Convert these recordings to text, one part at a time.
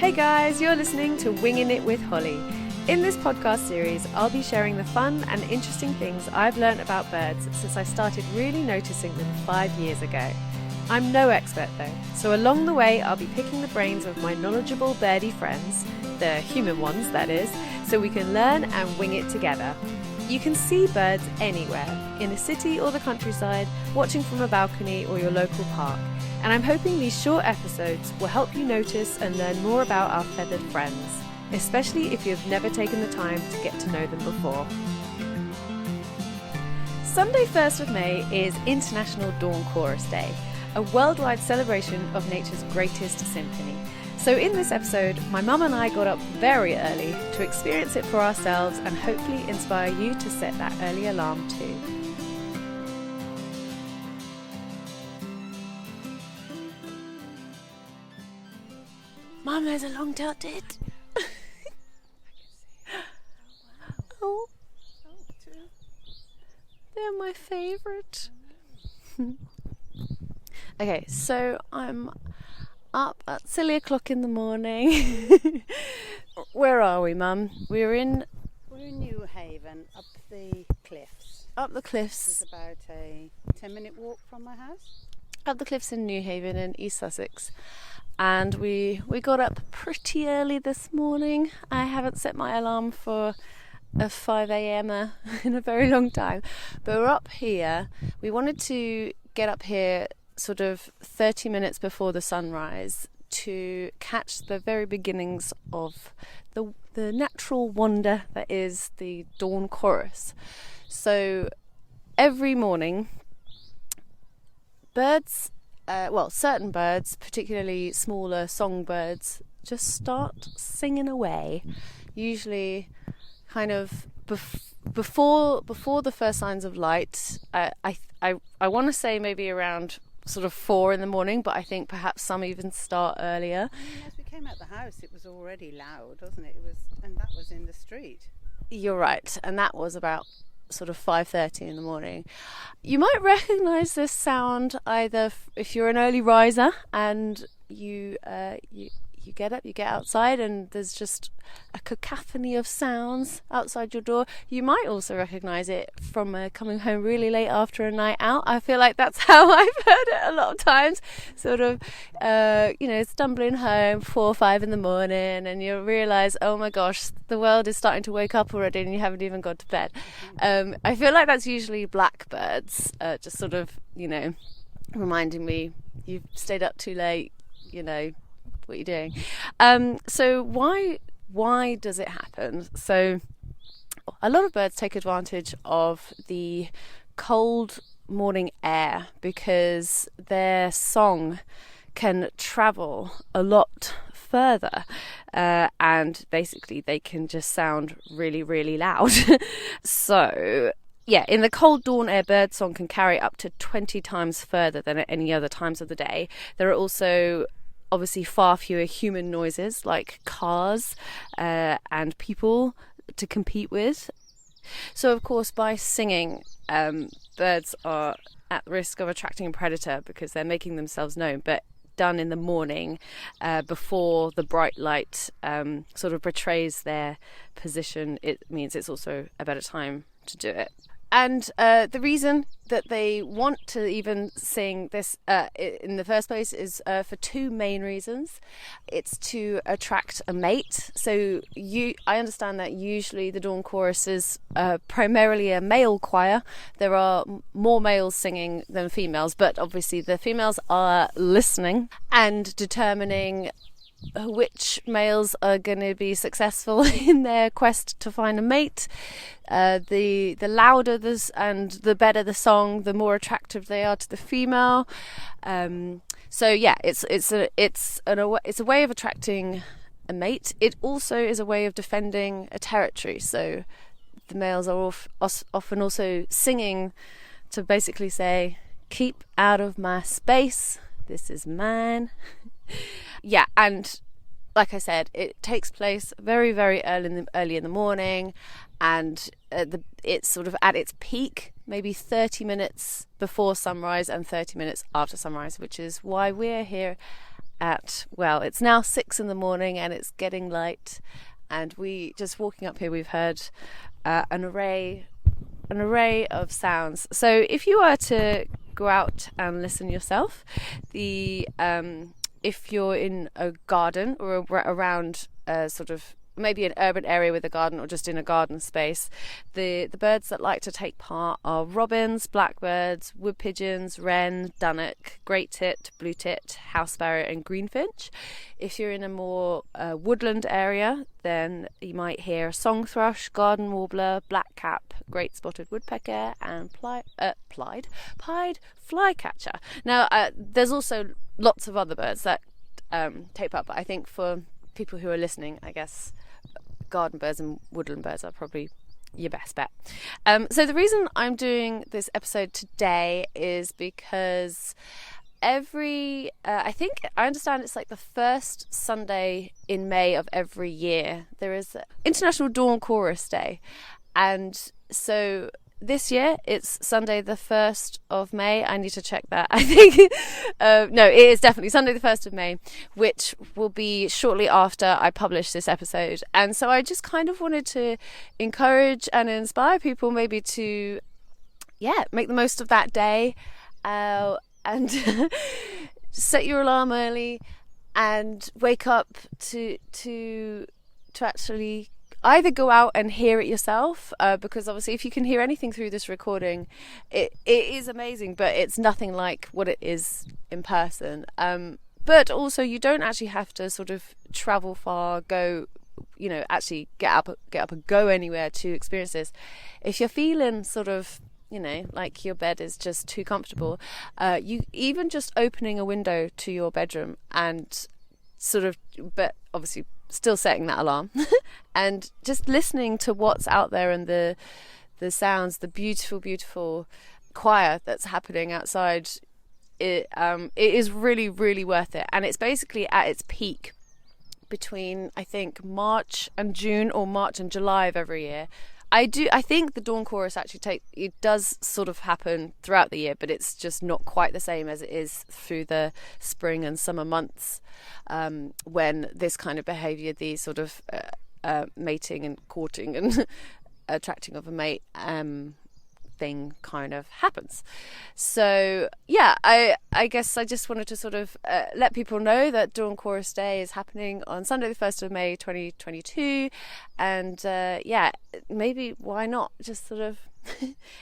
Hey guys, you're listening to Wingin It with Holly. In this podcast series, I'll be sharing the fun and interesting things I've learned about birds since I started really noticing them 5 years ago. I'm no expert though, so along the way I'll be picking the brains of my knowledgeable birdie friends, the human ones that is, so we can learn and wing it together. You can see birds anywhere, in a city or the countryside, watching from a balcony or your local park. And I'm hoping these short episodes will help you notice and learn more about our feathered friends, especially if you've never taken the time to get to know them before. Sunday 1st of May is International Dawn Chorus Day, a worldwide celebration of nature's greatest symphony. So in this episode, my mum and I got up very early to experience it for ourselves and hopefully inspire you to set that early alarm too. Mum, there's a long-tailed tit. Oh, they're my favourite. Okay, so I'm up at silly o'clock in the morning. Where are we, Mum? We're in New Haven, up the cliffs. Up the cliffs. It's about a 10-minute walk from my house. Up the cliffs in New Haven in East Sussex. And we got up pretty early this morning. I haven't set my alarm for a 5 a.m. in a very long time. But we're up here. We wanted to get up here sort of 30 minutes before the sunrise to catch the very beginnings of the natural wonder that is the dawn chorus. So every morning, birds, certain birds, particularly smaller songbirds, just start singing away. Usually, kind of before the first signs of light. I want to say maybe around sort of 4 in the morning, but I think perhaps some even start earlier. As we came out the house, it was already loud, wasn't it? And that was in the street. You're right, and that was about sort of 5:30 in the morning. You might recognise this sound either if you're an early riser and you get up, you get outside, and there's just a cacophony of sounds outside your door. You might also recognise it from coming home really late after a night out. I feel like that's how I've heard it a lot of times. Sort of, stumbling home 4 or 5 in the morning, and you realise, oh my gosh, the world is starting to wake up already, and you haven't even gone to bed. I feel like that's usually blackbirds, just sort of, reminding me you've stayed up too late, what you're doing. So why does it happen? So a lot of birds take advantage of the cold morning air because their song can travel a lot further, and basically they can just sound really, really loud. So yeah, in the cold dawn air, birdsong can carry up to 20 times further than at any other times of the day. There are also obviously far fewer human noises like cars and people to compete with. So of course by singing, birds are at risk of attracting a predator because they're making themselves known, but done in the morning before the bright light sort of betrays their position, it means it's also a better time to do it. And the reason that they want to even sing this in the first place is for 2 main reasons. It's to attract a mate. So I understand that usually the dawn chorus is primarily a male choir. There are more males singing than females, but obviously the females are listening and determining which males are going to be successful in their quest to find a mate. The louder this and the better the song, the more attractive they are to the female. So yeah, it's a way of attracting a mate. It also is a way of defending a territory. So the males are often also singing to basically say, "Keep out of my space. This is mine." Yeah, and like I said, it takes place very, very early in the morning, and it's sort of at its peak, maybe 30 minutes before sunrise and 30 minutes after sunrise, which is why we're here it's now 6 in the morning and it's getting light, and we just walking up here, we've heard an array of sounds. So if you were to go out and listen yourself, if you're in a garden or around sort of maybe an urban area with a garden, or just in a garden space, the birds that like to take part are robins, blackbirds, wood pigeons, wren, dunnock, great tit, blue tit, house sparrow and greenfinch. If you're in a more woodland area, then you might hear song thrush, garden warbler, blackcap, great spotted woodpecker and pied flycatcher. Now there's also lots of other birds that take part, but I think for people who are listening, I guess garden birds and woodland birds are probably your best bet. So the reason I'm doing this episode today is because I understand it's like the first Sunday in May of every year, there is International Dawn Chorus Day. And so this year it's Sunday the 1st of May. I need to check that. I think no, it is definitely Sunday the 1st of May, which will be shortly after I publish this episode. And so I just kind of wanted to encourage and inspire people maybe to make the most of that day, and set your alarm early and wake up to actually either go out and hear it yourself, because obviously if you can hear anything through this recording, it is amazing, but it's nothing like what it is in person. But also you don't actually have to sort of travel far, go, actually get up and go anywhere to experience this. If you're feeling sort of, like your bed is just too comfortable, you even just opening a window to your bedroom and sort of, but obviously still setting that alarm and just listening to what's out there and the sounds, the beautiful choir that's happening outside, it is really, really worth it. And it's basically at its peak between, I think, March and June or March and July of every year. I think the Dawn Chorus actually it does sort of happen throughout the year, but it's just not quite the same as it is through the spring and summer months, when this kind of behaviour, the sort of mating and courting and attracting of a mate thing kind of happens. So I guess I just wanted to sort of let people know that Dawn Chorus Day is happening on Sunday the 1st of May 2022, and maybe why not just sort of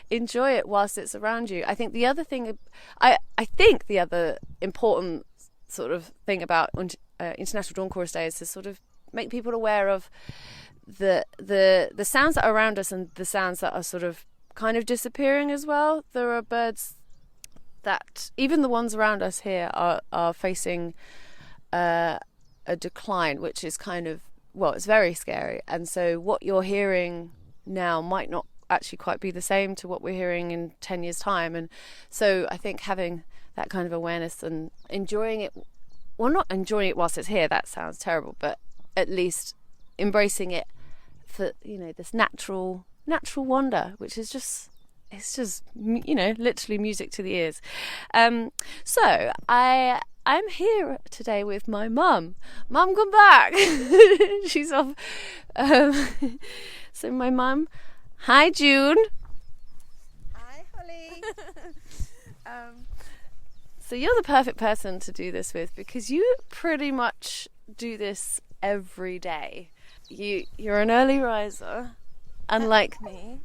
enjoy it whilst it's around you. I think the other thing, I think the other important sort of thing about International Dawn Chorus Day is to sort of make people aware of the sounds that are around us and the sounds that are sort of kind of disappearing as well. There are birds that, even the ones around us here, are facing a decline, which is kind of, it's very scary. And so what you're hearing now might not actually quite be the same to what we're hearing in 10 years time. And so I think having that kind of awareness and enjoying it, not enjoying it whilst it's here, that sounds terrible, but at least embracing it for this natural wonder, which is just literally music to the ears. So I'm here today with my mum. Mum, come back. She's off. So my mum, hi June. Hi Holly. So you're the perfect person to do this with, because you pretty much do this every day. You're an early riser, unlike me,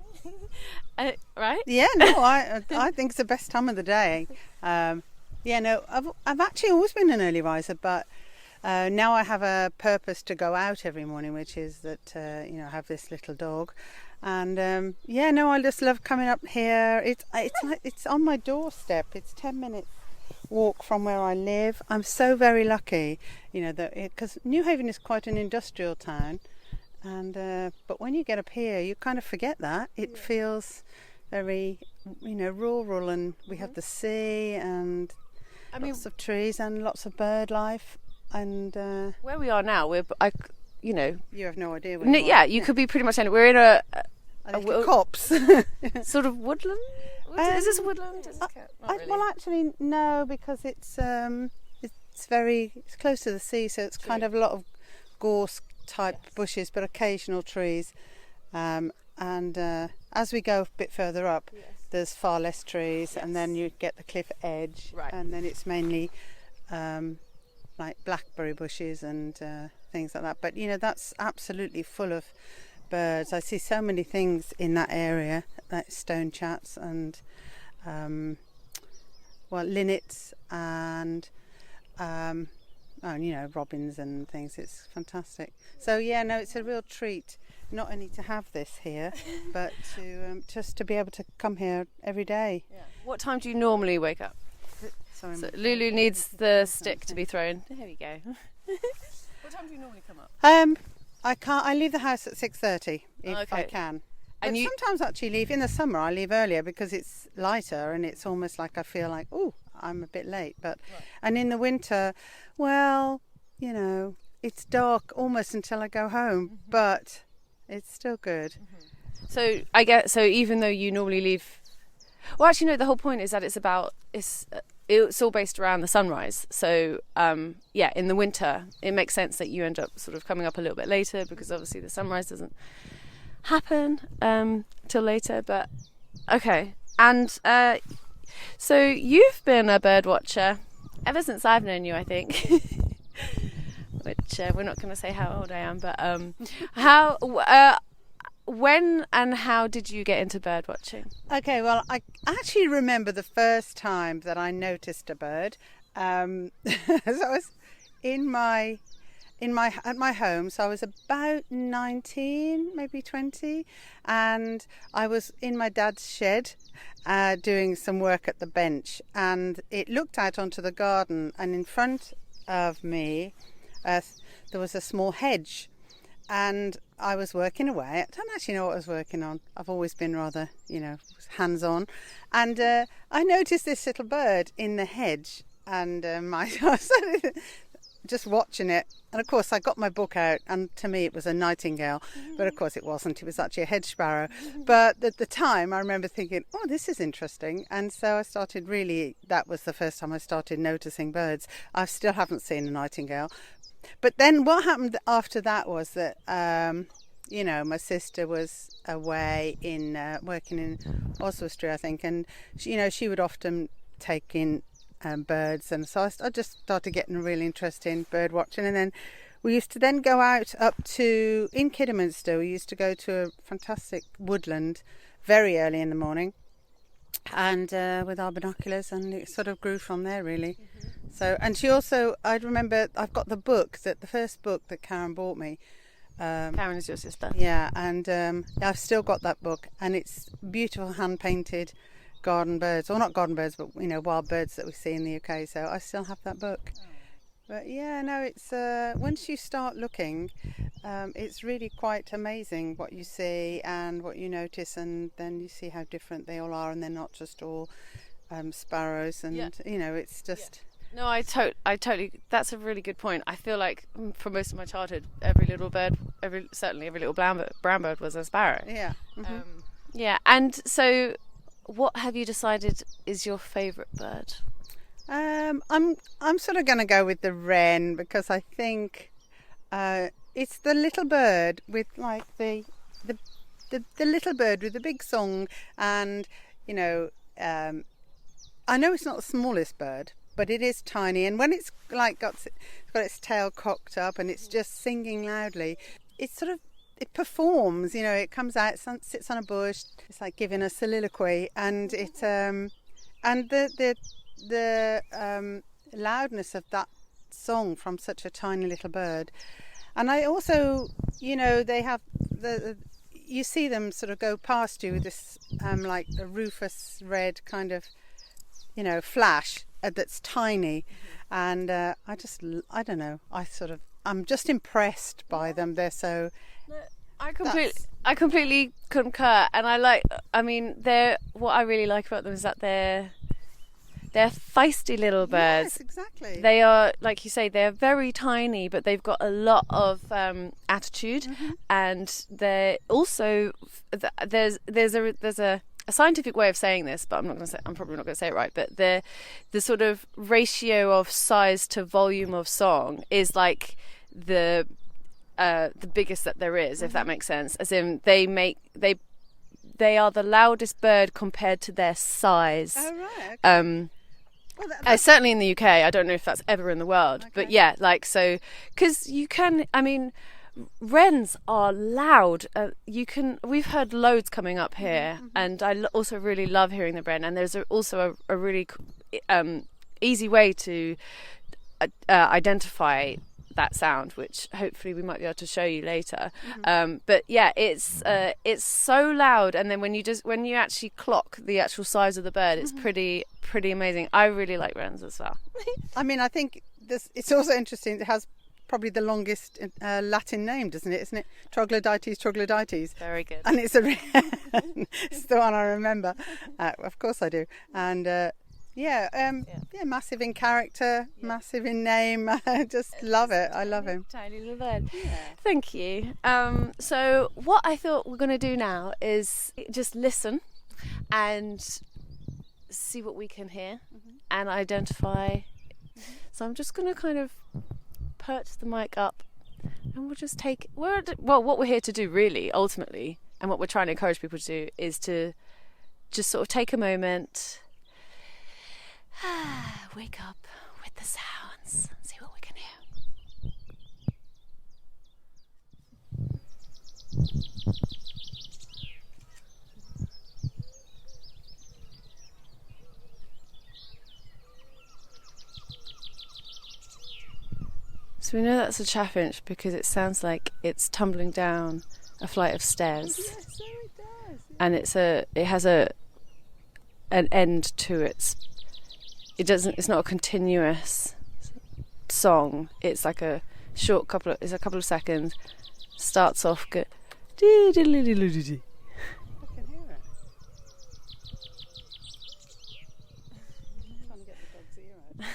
right? Yeah, no, I think it's the best time of the day. I've actually always been an early riser, but now I have a purpose to go out every morning, which is that I have this little dog, and I just love coming up here. It's on my doorstep. It's 10 minutes walk from where I live. I'm so very lucky, because Newhaven is quite an industrial town. And but when you get up here, you kind of forget that. It feels very, rural, and we have the sea and lots of trees and lots of bird life. And where we are now, you have no idea. Where you are. You could be pretty much anywhere. We're in a copse, sort of woodland. Is this a woodland? Well, actually, no, because it's it's close to the sea, so it's kind of a lot of gorse type bushes, but occasional trees. And as we go a bit further up, there's far less trees, and then you get the cliff edge, and then it's mainly like blackberry bushes and things like that. But that's absolutely full of birds. I see so many things in that area, like stone chats and linnets and robins and things. It's fantastic. So it's a real treat not only to have this here, but to just to be able to come here every day. Yeah. What time do you normally wake up? Sorry, so Lulu needs the stick to be thrown. There we go. What time do you normally come up? I leave the house at 6:30 if I can. But sometimes actually leave in the summer. I leave earlier because it's lighter and it's almost like I feel like, I'm a bit late. But and in the winter, it's dark almost until I go home, but it's still good. So I guess even though you normally leave, well, actually no, the whole point is that it's all based around the sunrise. So in the winter it makes sense that you end up sort of coming up a little bit later because obviously the sunrise doesn't happen till later. But okay, and so you've been a bird watcher ever since I've known you, I think. Which we're not going to say how old I am, but when and how did you get into bird watching? Okay, well, I actually remember the first time that I noticed a bird. So I was at my home, so I was about 19, maybe 20, and I was in my dad's shed doing some work at the bench, and it looked out onto the garden, and in front of me there was a small hedge, and I was working away. I don't actually know what I was working on. I've always been rather, hands-on, and I noticed this little bird in the hedge, and I was just watching it, and of course I got my book out, and to me it was a nightingale, but of course it wasn't. It was actually a hedge sparrow. But at the time I remember thinking, this is interesting, and so I started that was the first time I started noticing birds. I still haven't seen a nightingale. But then what happened after that was that my sister was away working in Oswestry, I think, and she would often take in birds, and so I just started getting a real interest in bird watching. And then we used to then go out in Kidderminster. We used to go to a fantastic woodland very early in the morning, and with our binoculars, and it sort of grew from there really. So, and she also, I remember I've got the first book that Karen bought me. Karen is your sister. Yeah, and I've still got that book, and it's beautiful hand painted garden birds, or not garden birds, but wild birds that we see in the UK. So I still have that book. But it's once you start looking, it's really quite amazing what you see and what you notice, and then you see how different they all are, and they're not just all sparrows, and it's just. No, I totally. That's a really good point. I feel like for most of my childhood, every little bird, certainly every little brown bird was a sparrow. Yeah. Mm-hmm. And so, what have you decided is your favourite bird? I'm sort of going to go with the wren, because I think it's the little bird with like the little bird with the big song, and I know it's not the smallest bird, but it is tiny, and when it's like got its tail cocked up and it's just singing loudly, it performs. It comes out, sits on a bush. It's like giving a soliloquy, and it and the loudness of that song from such a tiny little bird. And I also, they have you see them sort of go past you with this like a rufous red kind of flash that's tiny, and I don't know, I'm just impressed by them. They're so. I completely concur, and what I really like about them is that they're feisty little birds. Yes, exactly. They are, like you say, they're very tiny, but they've got a lot of attitude, and they're also there's a a scientific way of saying this, but I'm probably not going to say it right. But the sort of ratio of size to volume of song is like the biggest that there is, if that makes sense. As in, they are the loudest bird compared to their size. Oh right. Okay. Well, certainly in the UK. I don't know if that's ever in the world, but yeah, like so, because you can. I mean, wrens are loud. We've heard loads coming up here, and I also really love hearing the wren. And there's also a really easy way to identify that sound, which hopefully we might be able to show you later. But yeah, it's so loud, and then when you actually clock the actual size of the bird, it's pretty amazing. I really like wrens as well. I mean, I think it's also interesting. It has probably the longest Latin name, doesn't it? Isn't it? Troglodytes. Very good. And it's it's the one I remember. Of course I do. And massive in character, massive in name. I just love it. I love him. Tiny little bird. Yeah. Thank you. So what I thought we're going to do now is just listen and see what we can hear and identify. So I'm just going to kind of perch the mic up and we'll just take... what we're here to do really, ultimately, and what we're trying to encourage people to do is to just sort of take a moment... wake up with the sounds, see what we can hear. So we know that's a chaffinch because it sounds like it's tumbling down a flight of stairs. Yes, so it does. And it has an end to its... It's not a continuous song. It's like a short couple of seconds. Starts off good. I can hear it. I'm trying to get the dog's ear out.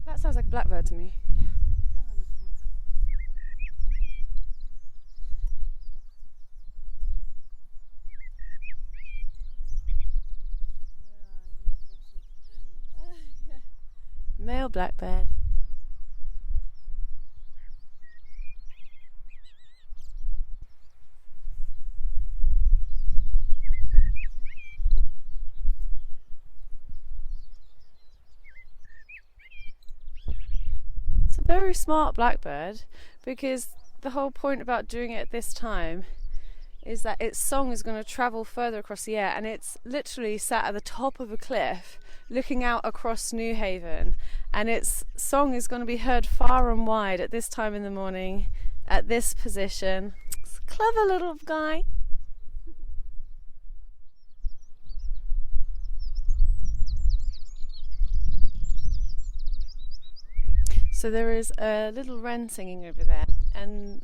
That sounds like a blackbird to me. Male blackbird. It's a very smart blackbird because the whole point about doing it at this time is that its song is going to travel further across the air, and it's literally sat at the top of a cliff looking out across New Haven, and its song is going to be heard far and wide at this time in the morning at this position. It's a clever little guy. So there is a little wren singing over there, and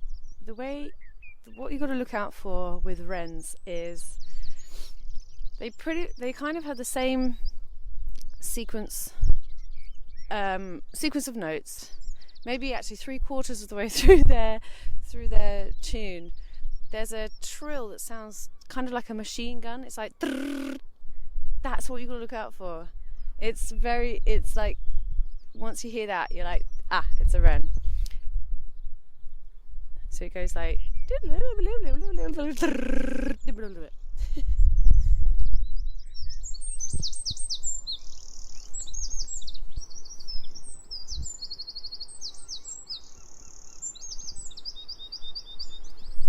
what you got to look out for with wrens is they kind of have the same sequence of notes, maybe actually 3/4 of the way through their tune. There's a trill that sounds kind of like a machine gun. It's like drrrr. That's what you got to look out for. It's like once you hear that, you're like, it's a wren. So it goes like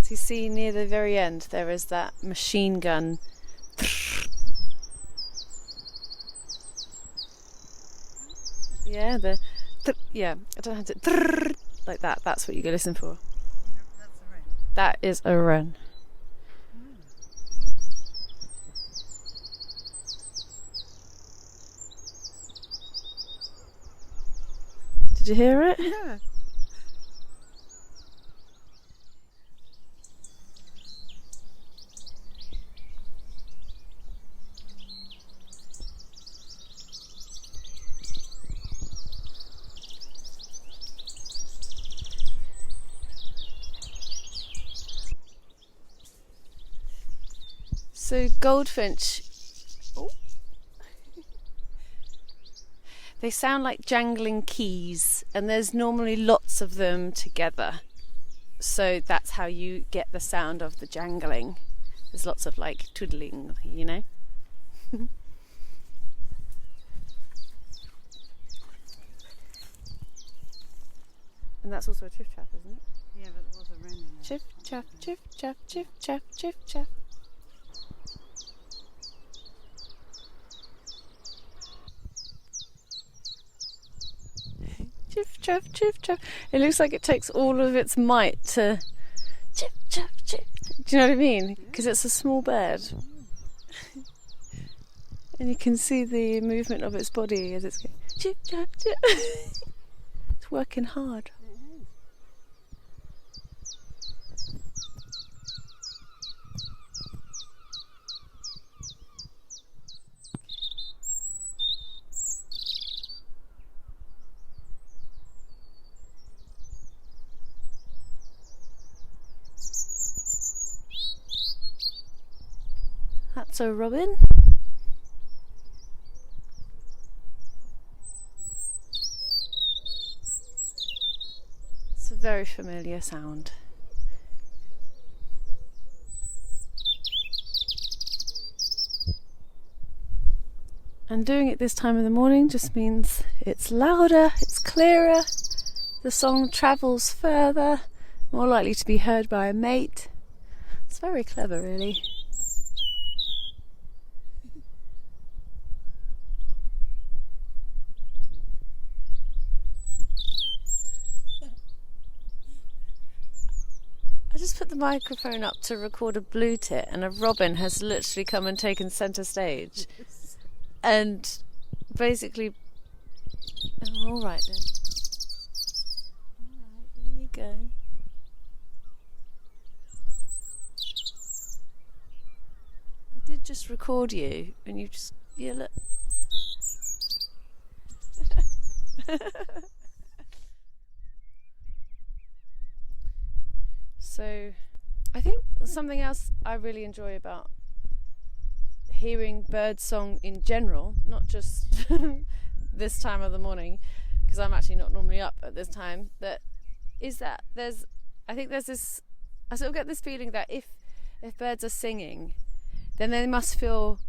so you see near the very end there is that machine gun. I don't have to like that. That's what you go listen for. That's a wren. That is a wren. Did you hear it? Yeah. So goldfinch, they sound like jangling keys, and there's normally lots of them together. So that's how you get the sound of the jangling. There's lots of like twiddling, you know. And that's also a chiff chaff, isn't it? Yeah, but there was a wren in there. Chiff chaff, chiff chaff, chiff chaff, chiff chaff. Chiff chaff, chiff chaff. It looks like it takes all of its might to chiff chaff, chiff. Do you know what I mean? Because it's a small bird. And you can see the movement of its body as it's going chiff chaff, chiff. It's working hard. That's a robin. It's a very familiar sound. And doing it this time of the morning just means it's louder, it's clearer, the song travels further, more likely to be heard by a mate. It's very clever, really. I just put the microphone up to record a blue tit, and a robin has literally come and taken centre stage. And basically, oh, all right then. All right, there you go. I did just record you, and you just, yeah, look. So, I think something else I really enjoy about hearing birdsong in general, not just this time of the morning, because I'm actually not normally up at this time, I think there's this, I sort of get this feeling that if birds are singing, then they must feel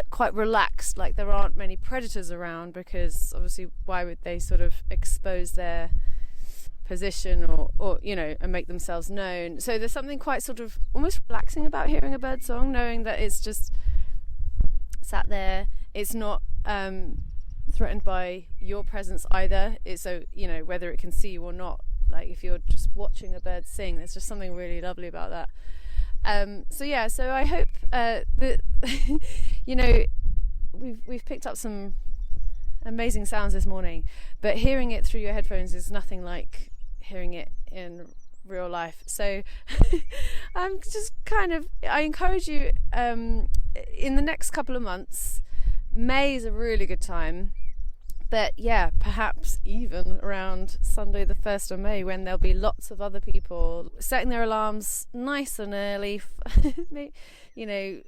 quite relaxed, like there aren't many predators around, because obviously why would they sort of expose their position or you know, and make themselves known. So there's something quite sort of almost relaxing about hearing a bird song, knowing that it's just sat there, it's not threatened by your presence either. It's, so you know, whether it can see you or not, like if you're just watching a bird sing, there's just something really lovely about that. So I hope that you know, we've picked up some amazing sounds this morning, but hearing it through your headphones is nothing like hearing it in real life. So I'm just I encourage you, in the next couple of months, May is a really good time, but yeah, perhaps even around Sunday the 1st of May, when there'll be lots of other people setting their alarms nice and early. You know,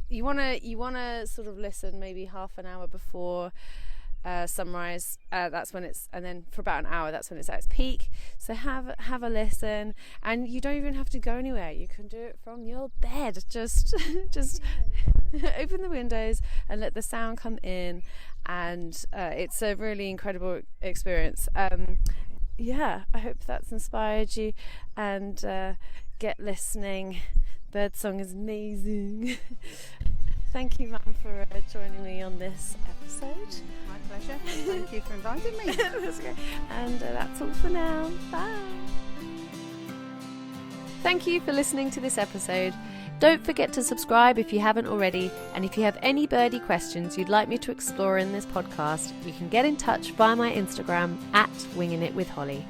you want to sort of listen maybe half an hour before sunrise. That's when it's, and then for about an hour, that's when it's at its peak. So have a listen, and you don't even have to go anywhere. You can do it from your bed. Just open the windows and let the sound come in, and it's a really incredible experience. Yeah, I hope that's inspired you, and get listening. Birdsong is amazing. Thank you, Mum, for joining me on this episode. My pleasure. Thank you for inviting me. That's great. And that's all for now. Bye. Thank you for listening to this episode. Don't forget to subscribe if you haven't already, and if you have any birdie questions you'd like me to explore in this podcast, you can get in touch via my Instagram @wingingitwithholly.